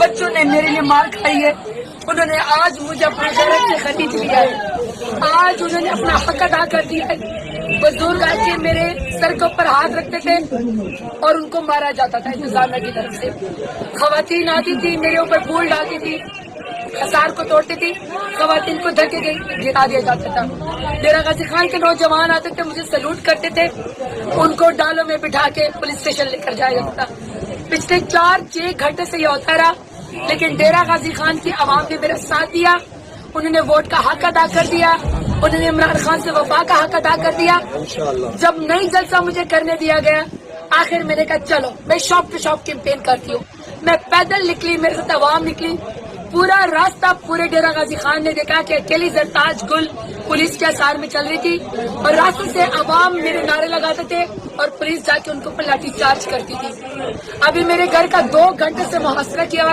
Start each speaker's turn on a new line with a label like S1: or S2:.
S1: بچوں نے میرے لیے مار کھائی ہے، انہوں نے آج مجھے اپنے غیرت سے خرید لیا ہے، آج انہوں نے اپنا حق ادا کر دیا ہے۔ بزرگ آ کے میرے سر کے اوپر ہاتھ رکھتے تھے اور ان کو مارا جاتا تھا انتظامیہ کی طرف سے۔ خواتین آتی تھی میرے اوپر پھول ڈالتی تھی، حصار کو توڑتی تھی، خواتین کو دھکے گرا دیا جاتا تھا۔ ڈیرہ غازی خان کے نوجوان آتے تھے، مجھے سلوٹ کرتے تھے، ان کو ڈالوں میں بٹھا کے پولیس اسٹیشن لے کر جایا جاتا تھا۔ پچھلے 4-6 گھنٹے سے یہ ہوتا رہا، لیکن ڈیرہ غازی خان کی عوام نے میرا ساتھ دیا، انہوں نے ووٹ کا حق ادا کر دیا، انہوں نے عمران خان سے وفا کا حق ادا کر دیا۔ جب نئی جلسہ مجھے کرنے دیا گیا، آخر میں نے کہا چلو میں شاپ ٹو شاپ کیمپین کرتی ہوں۔ میں پیدل نکلی، میرے ساتھ عوام نکلی، پورا راستہ پورے ڈیرہ غازی خان نے دیکھا کہ اکیلی زرتاج گل پولیس کے اثار میں چل رہی تھی، اور راستے سے عوام میرے نعرے لگاتے تھے اور پولیس جا کے ان کو لاٹھی چارج کرتی تھی۔ ابھی میرے گھر کا 2 گھنٹے سے محاصرہ کیا ہوا تھا۔